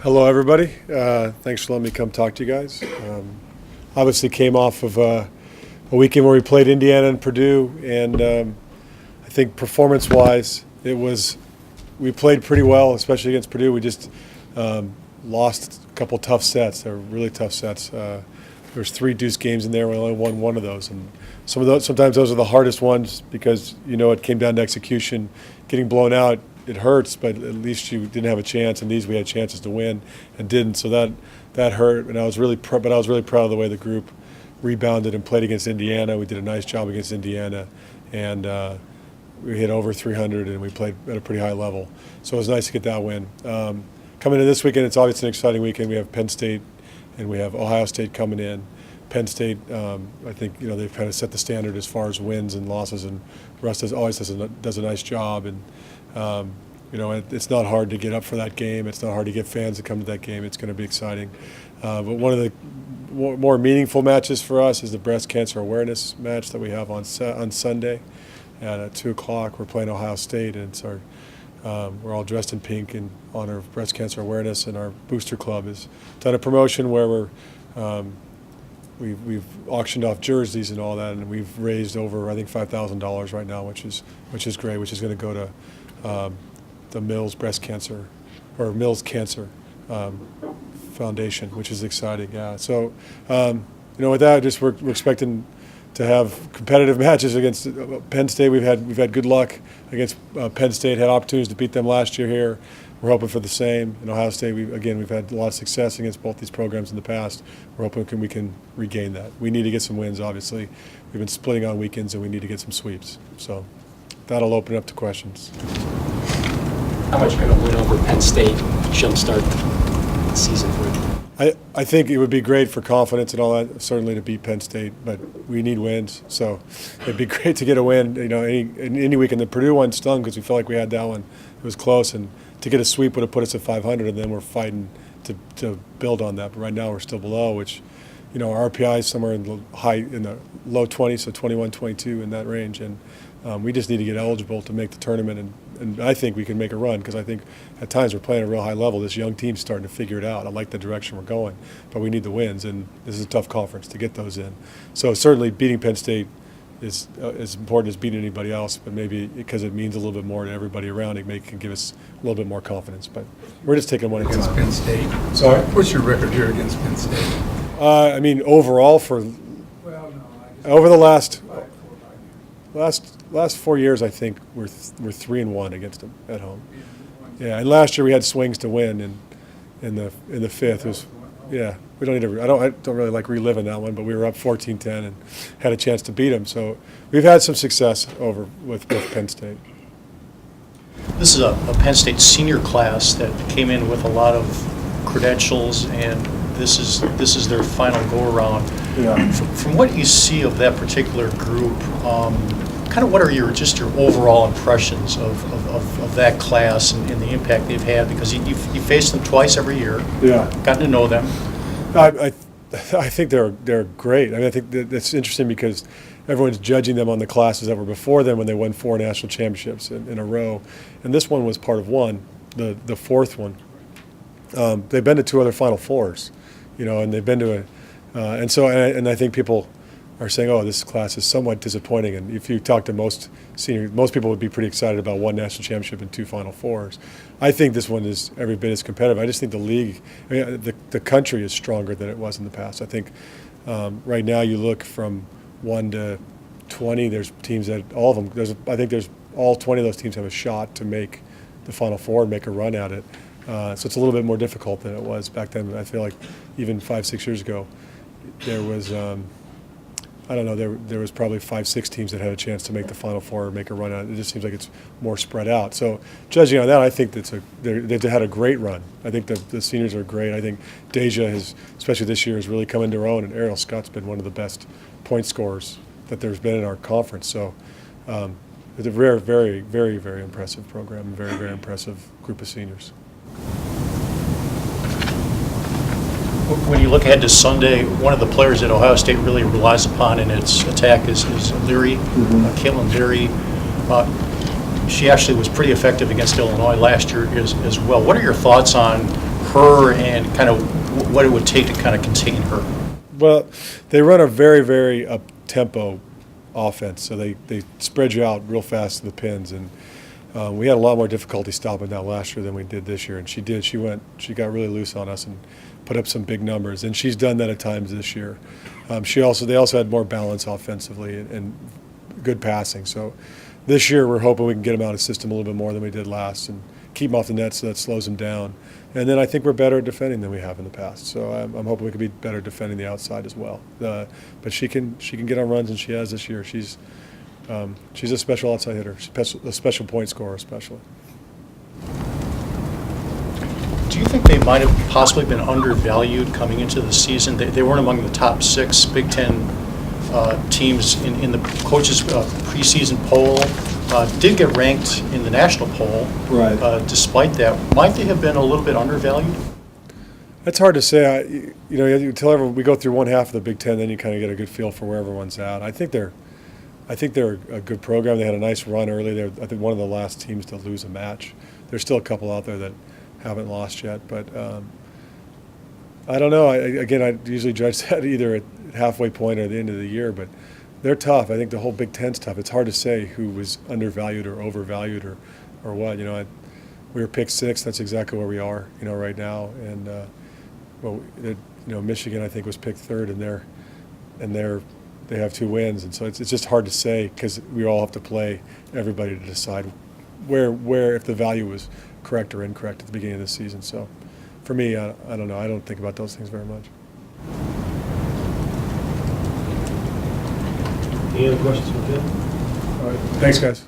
Hello, everybody. Thanks for letting me come talk to you guys. Obviously came off of a weekend where we played Indiana and Purdue, and I think performance-wise, we played pretty well, especially against Purdue. We just lost a couple tough sets. They were really tough sets. There was 3 deuce games in there. We only won one of those, and sometimes those are the hardest ones because it came down to execution. Getting blown out, it hurts, but at least you didn't have a chance. And these we had chances to win and didn't, so that hurt. And I was really proud of the way the group rebounded and played against Indiana. We did a nice job against Indiana, and we hit over 300, and we played at a pretty high level. So it was nice to get that win. Coming into this weekend, it's obviously an exciting weekend. We have Penn State and we have Ohio State coming in. Penn State, I think they've kind of set the standard as far as wins and losses, and Russ always does a nice job. And it's not hard to get up for that game. It's not hard to get fans to come to that game. It's going to be exciting. But one of the more meaningful matches for us is the breast cancer awareness match that we have on Sunday at 2 o'clock. We're playing Ohio State, and it's we're all dressed in pink in honor of breast cancer awareness. And our booster club has done a promotion where we've auctioned off jerseys and all that, and we've raised over, I think, $5,000 right now, which is great, which is going to go to the Mills Cancer Foundation, which is exciting. Yeah. So, with that, we're expecting to have competitive matches against Penn State. We've had good luck against Penn State. Had opportunities to beat them last year here. We're hoping for the same. In Ohio State, we've had a lot of success against both these programs in the past. We're hoping we can regain that. We need to get some wins, obviously. We've been splitting on weekends, and we need to get some sweeps. So that'll open it up to questions. How much could a win over Penn State jumpstart the season for you? I think it would be great for confidence and all that, certainly to beat Penn State, but we need wins. So it'd be great to get a win. Any weekend. The Purdue one stung because we felt like we had that one. It was close, and to get a sweep would have put us at 500, and then we're fighting to build on that. But right now we're still below, which, our RPI is somewhere in the low 20s, so 21, 22 in that range, and we just need to get eligible to make the tournament, and I think we can make a run because I think at times we're playing at a real high level. This young team's starting to figure it out. I like the direction we're going, but we need the wins, and this is a tough conference to get those in. So certainly beating Penn State is as important as beating anybody else, but maybe because it means a little bit more to everybody around, it can give us a little bit more confidence. But we're just taking one against Penn State. Sorry? What's your record here against Penn State? Overall over the last 4 years, I think we're 3-1 against them at home. Yeah, and last year we had swings to win in the fifth. It was, yeah. We don't need to. I don't really like reliving that one, but we were up 14-10 and had a chance to beat them. So we've had some success with Penn State. This is a Penn State senior class that came in with a lot of credentials, and this is their final go-around. Yeah. From what you see of that particular group, kind of what are your overall impressions of that class and the impact they've had? Because you face them twice every year. Yeah. Gotten to know them. I think they're great. I think that's interesting because everyone's judging them on the classes that were before them when they won 4 national championships in a row, and this one was part of one, the fourth one. They've been to 2 other Final Fours, and they've been to and I think people are saying, oh, this class is somewhat disappointing. And if you talk to most people would be pretty excited about 1 national championship and 2 Final Fours. I think this one is every bit as competitive. I just think the league, the country is stronger than it was in the past. I think right now you look from 1 to 20, there's teams that all of them, I think all 20 of those teams have a shot to make the Final Four and make a run at it. So it's a little bit more difficult than it was back then. I feel like even 5-6 years ago, there was, there was probably 5-6 teams that had a chance to make the Final Four or make a run at it. It just seems like it's more spread out. So judging on that, I think they've had a great run. I think the seniors are great. I think Deja has, especially this year, has really come into her own, and Ariel Scott's been one of the best point scorers that there's been in our conference. So it's a very, very, very, very impressive program, and very, very impressive group of seniors. When you look ahead to Sunday, one of the players that Ohio State really relies upon in its attack is Leary, Caitlin Leary. She actually was pretty effective against Illinois last year as well. What are your thoughts on her and kind of what it would take to kind of contain her? Well, they run a very, very up-tempo offense, so they spread you out real fast to the pins, and we had a lot more difficulty stopping that last year than we did this year, and she did. She got really loose on us and put up some big numbers, and she's done that at times this year. They also had more balance offensively and good passing. So this year we're hoping we can get them out of the system a little bit more than we did last and keep them off the net so that slows them down. And then I think we're better at defending than we have in the past. So I'm hoping we can be better defending the outside as well. But she can get on runs, and she has this year. She's a special outside hitter, a special point scorer especially. Do you think they might have possibly been undervalued coming into the season? They weren't among the top 6 Big Ten teams in the coaches' preseason poll. Did get ranked in the national poll. Right. Despite that, might they have been a little bit undervalued? That's hard to say. Until we go through one half of the Big Ten, then you kind of get a good feel for where everyone's at. I think they're a good program. They had a nice run early. They're, I think, one of the last teams to lose a match. There's still a couple out there that haven't lost yet, but I don't know. I usually judge that either at halfway point or the end of the year, but they're tough. I think the whole Big Ten's tough. It's hard to say who was undervalued or overvalued or what. We were picked 6th. That's exactly where we are, right now. And Michigan, I think, was picked 3rd, and they have 2 wins, and so it's just hard to say because we all have to play everybody to decide where if the value was correct or incorrect at the beginning of the season. So for me, I don't know. I don't think about those things very much. Any other questions from Ken? All right. Thanks, guys.